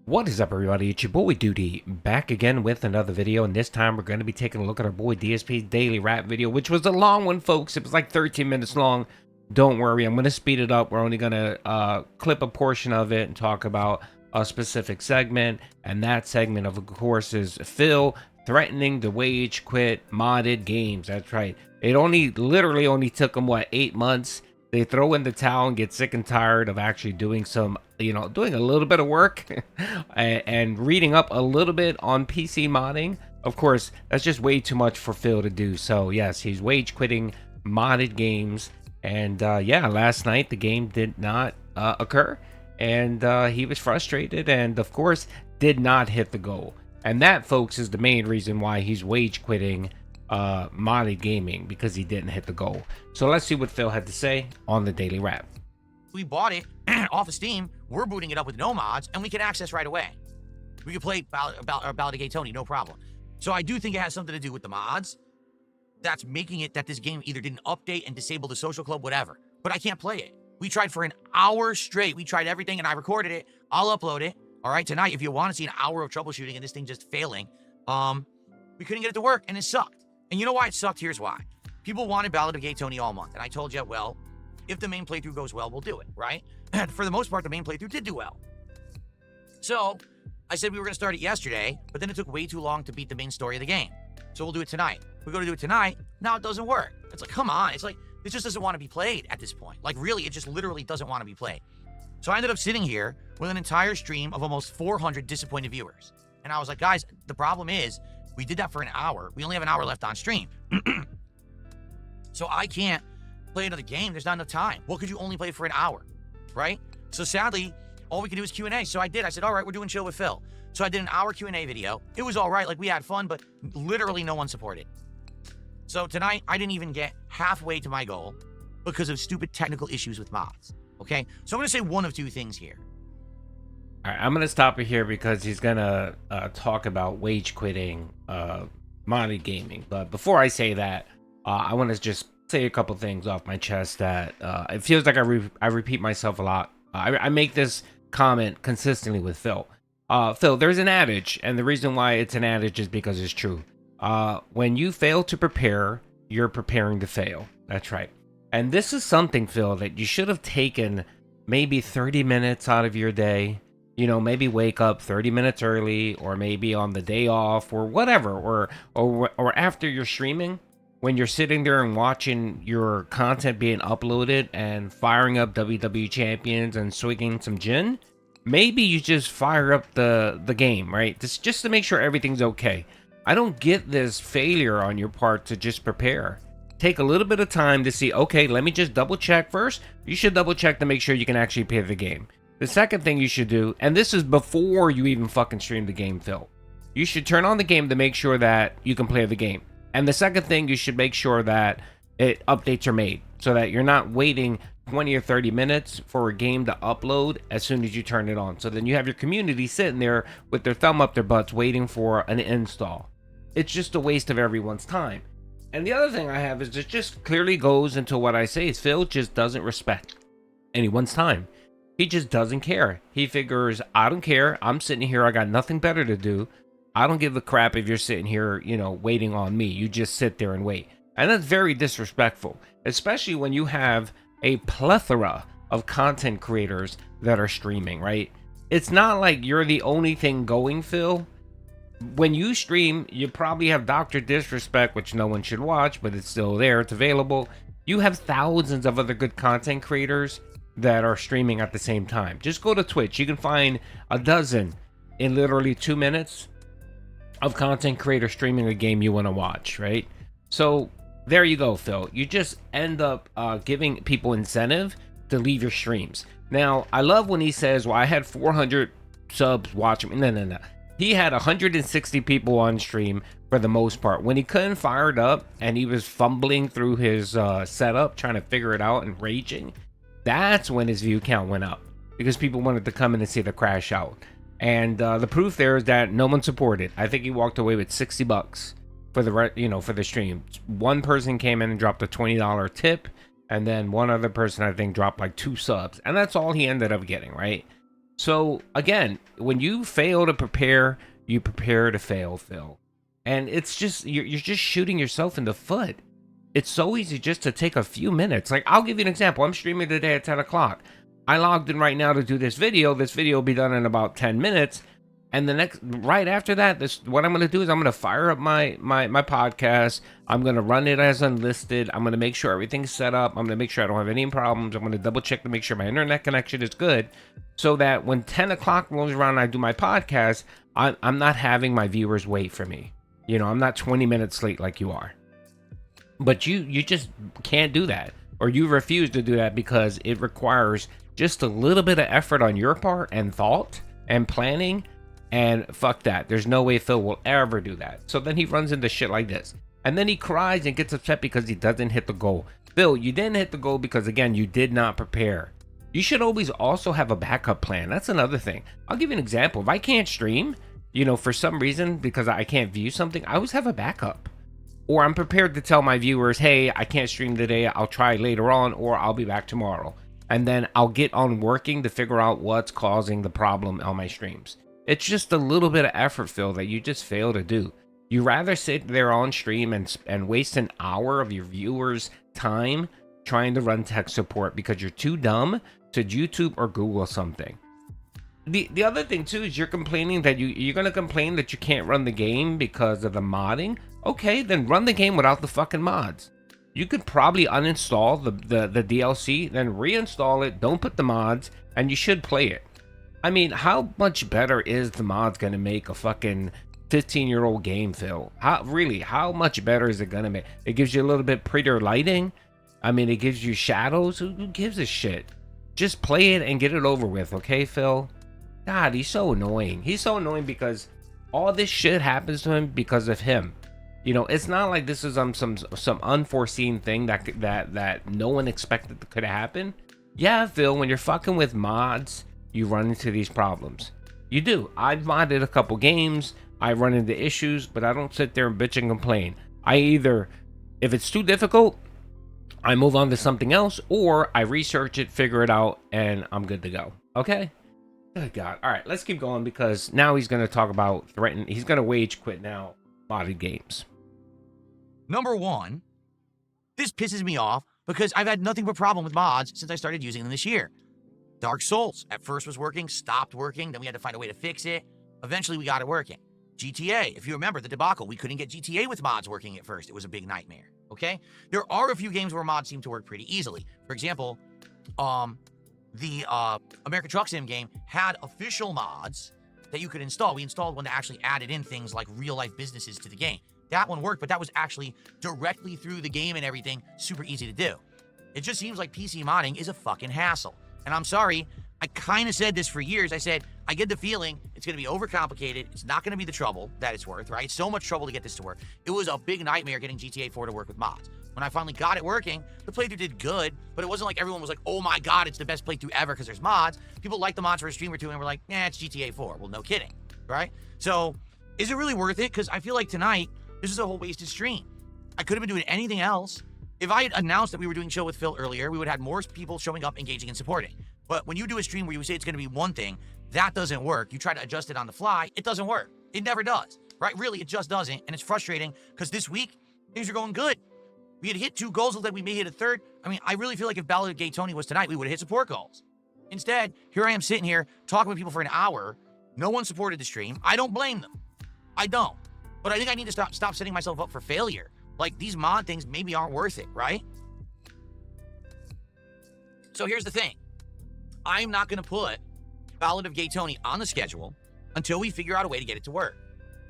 What is up, everybody? It's your boy Doody back again with another video, and this time we're going to be taking a look at our boy DSP's daily rap video, which was a long one, folks. It was like 13 minutes long. Don't worry, I'm going to speed it up. We're only going to clip a portion of it and talk about a specific segment, and that segment, of course, is Phil threatening to wage quit modded games. That's right. It literally only took him, what, 8 months? They throw in the towel and get sick and tired of actually doing some, doing a little bit of work and reading up a little bit on PC modding. Of course, that's just way too much for Phil to do. So yes, he's wage quitting modded games. And yeah, last night the game did not occur, and he was frustrated and of course did not hit the goal. And that, folks, is the main reason why he's wage quitting modded gaming, because he didn't hit the goal. So let's see what Phil had to say on the daily wrap. We bought it off of Steam. We're booting it up with no mods, and we can access right away. We can play Ballad of Gay Phil, no problem. So I do think it has something to do with the mods that's making it that this game either didn't update and disable the social club, whatever. But I can't play it. We tried for an hour straight. We tried everything, and I recorded it. I'll upload it. All right, tonight, if you want to see an hour of troubleshooting and this thing just failing, we couldn't get it to work, and it sucked. And you know why it sucked? Here's why. People wanted Ballad of Gay Phil all month, and I told you, well, if the main playthrough goes well, we'll do it, right? And for the most part, the main playthrough did do well. So I said we were going to start it yesterday, but then it took way too long to beat the main story of the game. So we'll do it tonight. We go to do it tonight. Now it doesn't work. It's like, come on. It's like, it just doesn't want to be played at this point. Like, really, it just literally doesn't want to be played. So I ended up sitting here with an entire stream of almost 400 disappointed viewers. And I was like, guys, the problem is we did that for an hour. We only have an hour left on stream. So I can't play another game. There's not enough time. What could you only play for an hour, right? So sadly, all we can do is Q&A. So I did. I said, all right, we're doing Chill with Phil. So I did an hour Q&A video. It was all right. Like, we had fun, but literally no one supported. So tonight, I didn't even get halfway to my goal because of stupid technical issues with mods, okay? So I'm going to say one of two things here. All right, I'm going to stop it here because he's going to talk about wage quitting modded gaming. But before I say that, I want to just say a couple things off my chest that it feels like I repeat myself a lot. I make this comment consistently with Phil. Phil, there's an adage, and the reason why it's an adage is because it's true. When you fail to prepare, you're preparing to fail. That's right. And this is something, Phil, that you should have taken maybe 30 minutes out of your day. You know, maybe wake up 30 minutes early, or maybe on the day off, or whatever, or after you're streaming, when you're sitting there and watching your content being uploaded and firing up WWE champions and swigging some gin. Maybe you just fire up the game, right? Just to make sure everything's okay. I don't get this failure on your part to just prepare. Take a little bit of time to see, okay, let me just double check first. You should double check to make sure you can actually play the game. The second thing you should do, and this is before you even fucking stream the game, Phil. You should turn on the game to make sure that you can play the game. And the second thing, you should make sure that updates are made so that you're not waiting 20 or 30 minutes for a game to upload as soon as you turn it on. So then you have your community sitting there with their thumb up their butts waiting for an install. It's just a waste of everyone's time. And the other thing I have is it just clearly goes into what I say is Phil just doesn't respect anyone's time. He just doesn't care. He figures, I don't care. I'm sitting here. I got nothing better to do. I don't give a crap if you're sitting here, waiting on me. You just sit there and wait. And that's very disrespectful, especially when you have a plethora of content creators that are streaming, right? It's not like you're the only thing going, Phil. When you stream, you probably have Dr. Disrespect, which no one should watch, but it's still there. It's available. You have thousands of other good content creators that are streaming at the same time. Just go to Twitch. You can find a dozen in literally 2 minutes of content creators streaming a game you want to watch, right? So there you go, Phil. You just end up giving people incentive to leave your streams. Now, I love when he says, well, I had 400 subs watching me. No. He had 160 people on stream for the most part. When he couldn't fire it up and he was fumbling through his setup, trying to figure it out and raging, that's when his view count went up because people wanted to come in and see the crash out. And the proof there is that no one supported. I think he walked away with $60 for the stream. One person came in and dropped a $20 tip, and then one other person I think dropped like 2 subs, and that's all he ended up getting, right? So again, when you fail to prepare, you prepare to fail, Phil. And it's just you're just shooting yourself in the foot. It's so easy just to take a few minutes. Like, I'll give you an example. I'm streaming today at 10 o'clock. I logged in right now to do this video. This video will be done in about 10 minutes. And the next, right after that, what I'm going to do is I'm going to fire up my podcast. I'm going to run it as unlisted. I'm going to make sure everything's set up. I'm going to make sure I don't have any problems. I'm going to double check to make sure my internet connection is good, so that when 10 o'clock rolls around and I do my podcast, I'm not having my viewers wait for me. You know, I'm not 20 minutes late like you are. But you just can't do that, or you refuse to do that because it requires just a little bit of effort on your part and thought and planning. And fuck that. There's no way Phil will ever do that. So then he runs into shit like this. And then he cries and gets upset because he doesn't hit the goal. Phil, you didn't hit the goal because, again, you did not prepare. You should always also have a backup plan. That's another thing. I'll give you an example. If I can't stream, you know, for some reason, because I can't view something, I always have a backup. Or I'm prepared to tell my viewers, hey, I can't stream today. I'll try later on, or I'll be back tomorrow. And then I'll get on working to figure out what's causing the problem on my streams. It's just a little bit of effort, Phil, that you just fail to do. You rather sit there on stream and waste an hour of your viewers' time trying to run tech support because you're too dumb to YouTube or Google something. The other thing too is you're complaining that you're gonna complain that you can't run the game because of the modding. Okay, then run the game without the fucking mods. You could probably uninstall the DLC, then reinstall it, don't put the mods, and you should play it. I mean, how much better is the mods gonna make a fucking 15-year-old game, Phil? How much better is it gonna make? It gives you a little bit prettier lighting. I mean, it gives you shadows. Who gives a shit? Just play it and get it over with, okay, Phil? God, he's so annoying. He's so annoying because all this shit happens to him because of him. You know, it's not like this is some unforeseen thing that no one expected could happen. Yeah, Phil, when you're fucking with mods, you run into these problems. You do. I've modded a couple games. I run into issues, but I don't sit there and bitch and complain. I either, if it's too difficult, I move on to something else, or I research it, figure it out, and I'm good to go. Okay? Good God. All right, let's keep going because now he's going to talk about he's going to wage quit now modded games. Number one, this pisses me off because I've had nothing but problem with mods since I started using them this year. Dark Souls at first was working, stopped working, then we had to find a way to fix it. Eventually we got it working. GTA, if you remember the debacle, we couldn't get GTA with mods working at first. It was a big nightmare, okay? There are a few games where mods seem to work pretty easily. For example, the American Truck Sim game had official mods that you could install. We installed one that actually added in things like real-life businesses to the game. That one worked, but that was actually directly through the game and everything, super easy to do. It just seems like PC modding is a fucking hassle. And I'm sorry, I kind of said this for years. I said, I get the feeling it's going to be overcomplicated. It's not going to be the trouble that it's worth, right? So much trouble to get this to work. It was a big nightmare getting GTA 4 to work with mods. When I finally got it working, the playthrough did good, but it wasn't like everyone was like, oh my God, it's the best playthrough ever because there's mods. People liked the mods for a stream or two and were like, yeah, it's GTA 4. Well, no kidding, right? So is it really worth it? Because I feel like tonight, this is a whole wasted stream. I could have been doing anything else. If I had announced that we were doing Chill with Phil earlier, we would have had more people showing up, engaging, and supporting. But when you do a stream where you say it's going to be one thing, that doesn't work. You try to adjust it on the fly, it doesn't work. It never does, right? Really, it just doesn't. And it's frustrating because this week, things are going good. We had hit 2 goals, looked like we may hit a third. I mean, I really feel like if Ballad of Gay Tony was tonight, we would have hit support goals. Instead, here I am sitting here talking with people for an hour. No one supported the stream. I don't blame them. I don't. But I think I need to stop setting myself up for failure. Like, these mod things maybe aren't worth it, right? So here's the thing. I'm not going to put Ballad of Gay Tony on the schedule until we figure out a way to get it to work.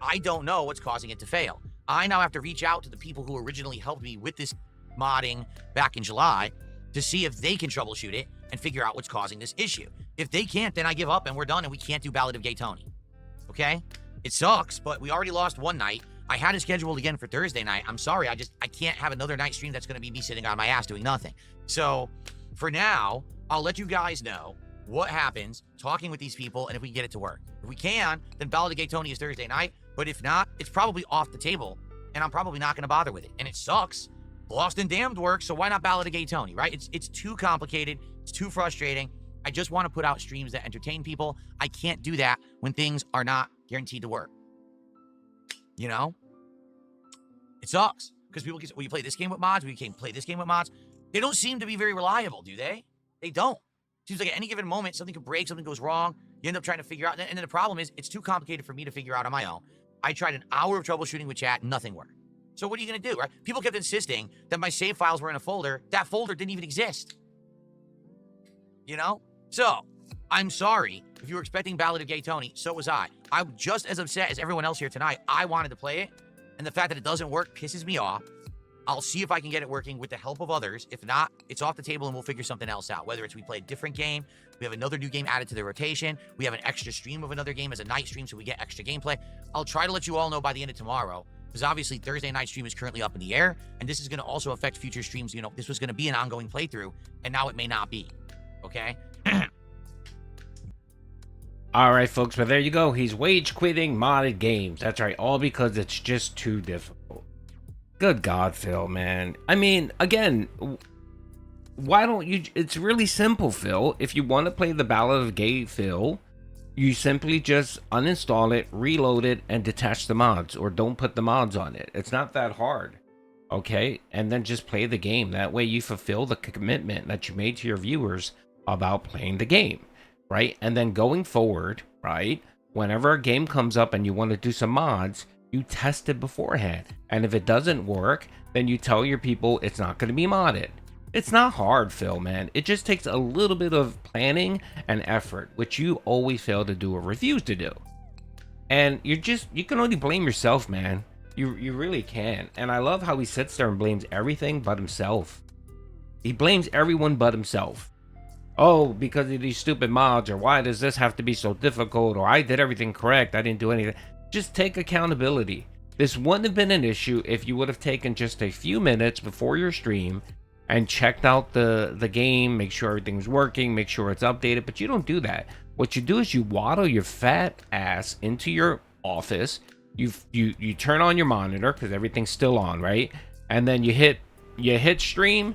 I don't know what's causing it to fail. I now have to reach out to the people who originally helped me with this modding back in July to see if they can troubleshoot it and figure out what's causing this issue. If they can't, then I give up and we're done and we can't do Ballad of Gay Tony. Okay? It sucks, but we already lost one night. I had it scheduled again for Thursday night. I'm sorry, I can't have another night stream that's going to be me sitting on my ass doing nothing. So for now, I'll let you guys know what happens talking with these people and if we can get it to work. If we can, then Ballad of Gay Tony is Thursday night. But if not, it's probably off the table and I'm probably not going to bother with it. And it sucks. Lost and Damned works, so why not Ballad of Gay Tony, right? It's too complicated. It's too frustrating. I just want to put out streams that entertain people. I can't do that when things are not guaranteed to work. You know? It sucks. Because people will you play this game with mods? Will you play this game with mods? They don't seem to be very reliable, do they? They don't. Seems like at any given moment, something could break, something goes wrong. You end up trying to figure out. And then the problem is, it's too complicated for me to figure out on my own. I tried an hour of troubleshooting with chat, nothing worked. So what are you going to do, right? People kept insisting that my save files were in a folder. That folder didn't even exist. You know? So, I'm sorry. If you were expecting Ballad of Gay Tony, so was I. I'm just as upset as everyone else here tonight. I wanted to play it. And the fact that it doesn't work pisses me off. I'll see if I can get it working with the help of others. If not, it's off the table and we'll figure something else out. Whether it's we play a different game, we have another new game added to the rotation, we have an extra stream of another game as a night stream so we get extra gameplay. I'll try to let you all know by the end of tomorrow. Because obviously Thursday night stream is currently up in the air. And this is going to also affect future streams. You know, this was going to be an ongoing playthrough. And now it may not be. Okay? All right, folks, but there you go. He's wage quitting modded games. That's right, all because it's just too difficult. Good God, Phil, man. I mean, again, why don't you... It's really simple, Phil. If you want to play the Ballad of Gay Phil, you simply just uninstall it, reload it, and detach the mods, or don't put the mods on it. It's not that hard, okay? And then just play the game. That way you fulfill the commitment that you made to your viewers about playing the game. Right? And then going forward, right, whenever a game comes up and you want to do some mods, you test it beforehand. And if it doesn't work, then you tell your people it's not going to be modded. It's not hard, Phil, man. It just takes a little bit of planning and effort, which you always fail to do or refuse to do. And you can only blame yourself, man. You really can. And I love how he sits there and blames everything but himself. He blames everyone but himself. Oh, because of these stupid mods, or why does this have to be so difficult, or I did everything correct, I didn't do anything. Just take accountability. This wouldn't have been an issue if you would have taken just a few minutes before your stream and checked out the game, make sure everything's working, make sure it's updated, but you don't do that. What you do is you waddle your fat ass into your office, you turn on your monitor, because everything's still on, right? And then you hit stream,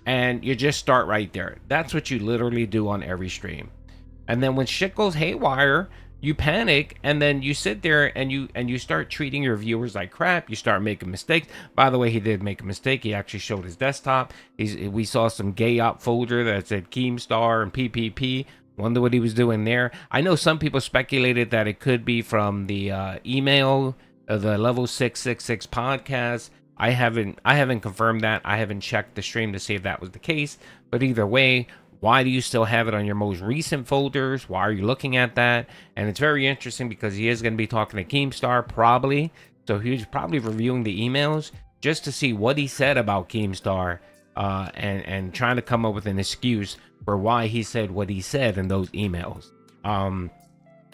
and you just start right there. That's what you literally do on every stream. And then when shit goes haywire, you panic, and then you sit there and you start treating your viewers like crap. You start making mistakes. By the way, he did make a mistake. He actually showed his desktop. We saw some gay op folder that said Keemstar and PPP. Wonder what he was doing there. I know some people speculated that it could be from the email of the Level 666 podcast. I haven't confirmed that. I haven't checked the stream to see if that was the case. But either way, why do you still have it on your most recent folders? Why are you looking at that? And it's very interesting because he is going to be talking to Keemstar probably. So he's probably reviewing the emails just to see what he said about Keemstar and trying to come up with an excuse for why he said what he said in those emails.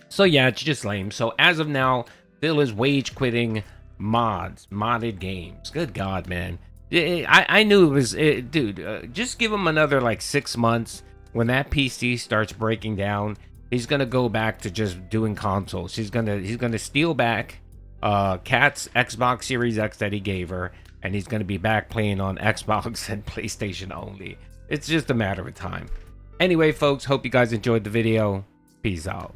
So yeah, it's just lame. So as of now, Phil is wage quitting modded games. Good God, man. I knew it was dude, just give him another like 6 months. When that PC starts breaking down, he's gonna go back to just doing consoles. He's gonna steal back Kat's Xbox Series X that he gave her, and he's gonna be back playing on Xbox and PlayStation only. It's just a matter of time. Anyway, folks, hope you guys enjoyed the video. Peace out.